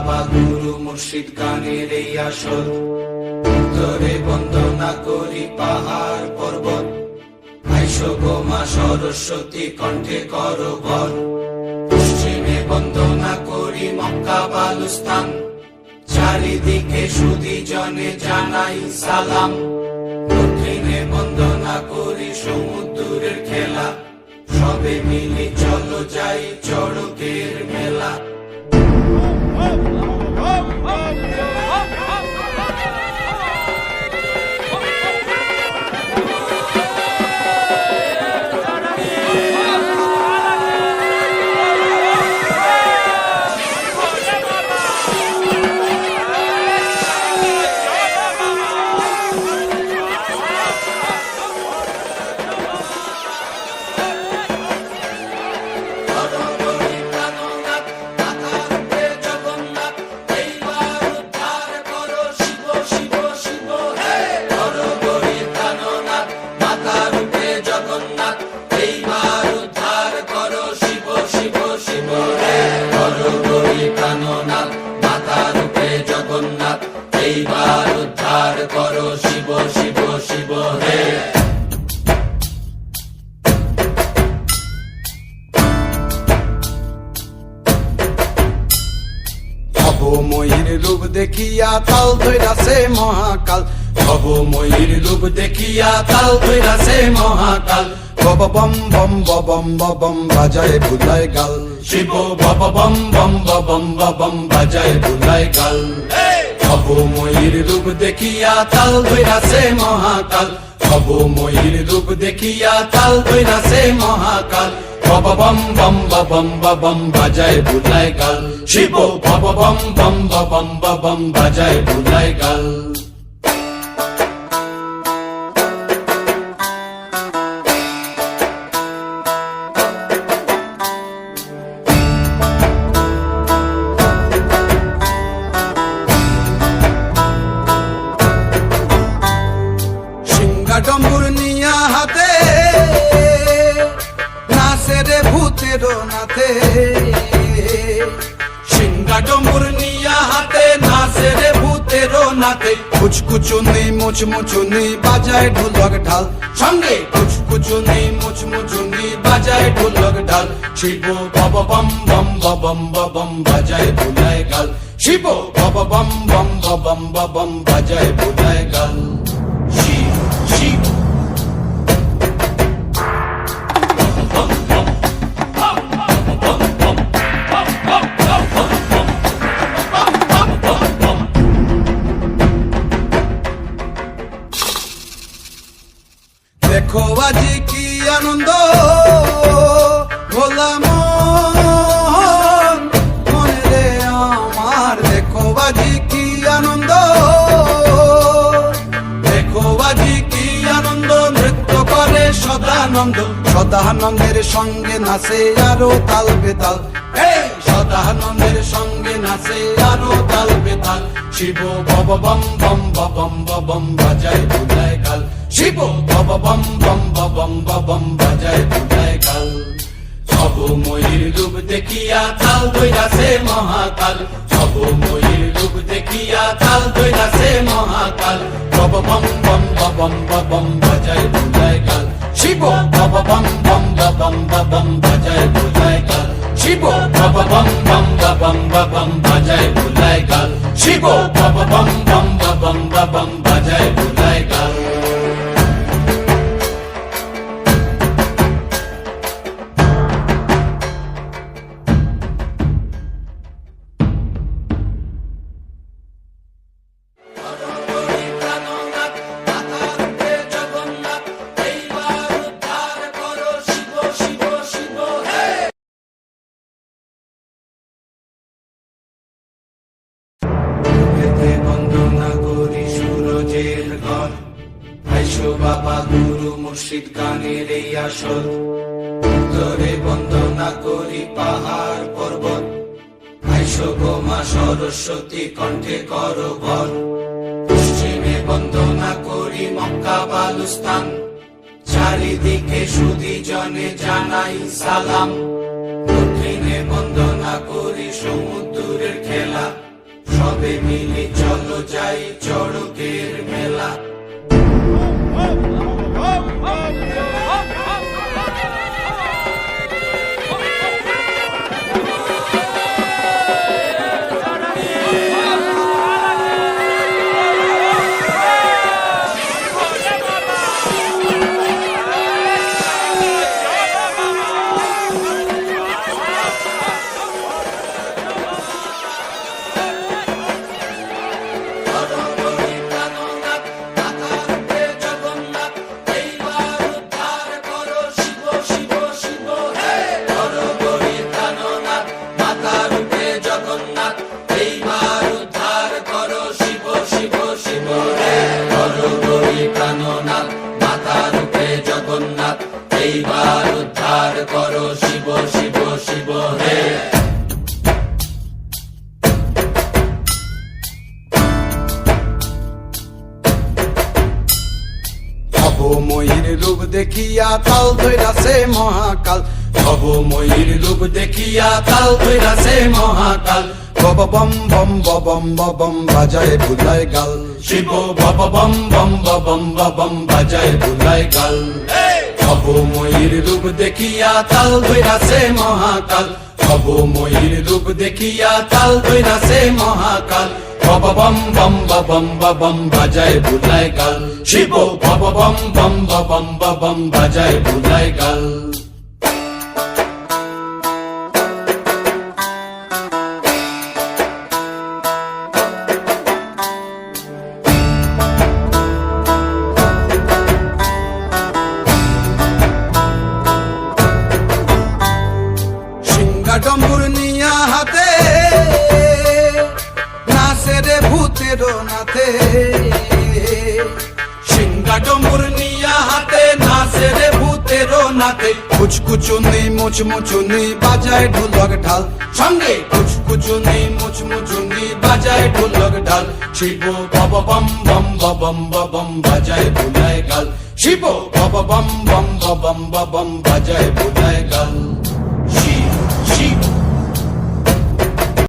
বাবা গুরু মুর্শিদ গানের এই আসর। উত্তরে বন্দনা করি পাহাড় পর্বত, আইসো গো মা সরস্বতী কণ্ঠে করো ভর। পশ্চিমে বন্দনা করি মক্কা বালুস্তান, চারিদিকে সুধী জনে জানাই সালাম। দক্ষিণে বন্দনা করি সমুদ্রের খেলা, সবে মিলে চলো যাই চড়কের মেলা। এইবার উদ্ধার করো শিব শিব শিব হে। ভবময়ীর রূপ দেখিয়া তাল ধৈরাছে মহাকাল, ভবময়ীর রূপ দেখিয়া তাল ধৈরাছে মহাকাল। বব বম বম বম বম বাজায় বুলায় গাল, শিব বব বম বম বম বম বাজায় বুলায় গাল। ভবময়ীর রূপ দেখিয়া তাল ধৈরাছে মহাকাল, ভবময়ীর রূপ দেখিয়া তাল ধৈরাছে মহাকাল। বব বম বম বম বাজায় বুলায় গাল, শিব বব বম বম বম বাজায় বুলায় গাল। ডম্বুর নিয়া হাতে নাচে রে ভূতের নাথে, সিংহা ডম্বুর নিয়া হাতে নাচে রে ভূতের নাথে। কুচকুচুনি মুচমুচুনি বাজায় ঢোলক ঢাল, সঙ্গে কুচকুচুনি মুচমুচুনি বাজায় ঢোলক ঢাল। শিব বব বম বম বম বাজায় বুলায় গাল, শিব বব বম বম বম বাজায় বুলায় গাল। শিব দেখো আজি কি আনন্দ ভোলা মন, মনে রে আমার দেখো আজি কি আনন্দ, দেখো আজি কি আনন্দ। নৃত্য করে সদানন্দ, সদানন্দের সঙ্গে নাচে আরো তাল বেতাল, সদানন্দের সঙ্গে নাচে আরো তাল বেতাল। শিব বব বম বম বাজায় বুলায় গাল, শিব বব বম বম বাজায় বুলায় গাল। ভবময়ীর রূপ দেখিয়া তাল ধৈরাছে মহাকাল, ভবময়ীর রূপ দেখিয়া তাল ধৈরাছে মহাকাল। বব বম বম বাজায় বুলায় গাল, শিব বব বম বম বাজায় বুলায় গাল, শিব বব বম বম বাজায় বুলায় গাল, শিব বব বম বম বাজায় বুলায় গাল। বাবা গুরু মুর্শিদ গানের এই আসর। উত্তরে বন্দনা করি পাহাড় পর্বত, আইসো গো মা সরস্বতী কণ্ঠে করো ভর। পশ্চিমে বন্দনা করি মক্কা বালুস্তান, চারিদিকে সুধী জনে জানাই সালাম। দক্ষিণে বন্দনা করি সমুদ্রের খেলা, সবে মিলে চলো যাই চড়কের মেলা। এইবার উদ্ধার করো শিব শিব শিব হে। ভবময়ীর রূপ দেখিয়া তাল ধৈরাছে মহাকাল, ভবময়ীর রূপ দেখিয়া তাল ধৈরাছে মহাকাল। বব বম বম বম বম বাজায় বুলায় গাল, শিব বব বম বম বম বম বাজায় বুলায় গাল। ভবময়ীর রূপ দেখিয়া তাল ধৈরাছে মহাকাল, ভবময়ীর রূপ দেখিয়া তাল ধৈরাছে মহাকাল। বব বম বম বম বম বাজায় বুলায় গাল, শিব বব বম বম বম বাজায় বুলায় গাল। ডম্বুর নিয়া হাতে নাচে রে ভূতের নাথে, সিংহা ডম্বুর নিয়া হাতে নাচে রে ভূতের নাথে। কুচকুচুনি মুচমুচুনি বাজায় ঢোলক ঢাল, সঙ্গে কুচকুচুনি মুচমুচুনি বাজায় ঢোলক ঢাল। শিব বব বম বম বম বম বাজায় বুলায় গাল, শিব বব বম বম বম বাজায় বুলায় গাল।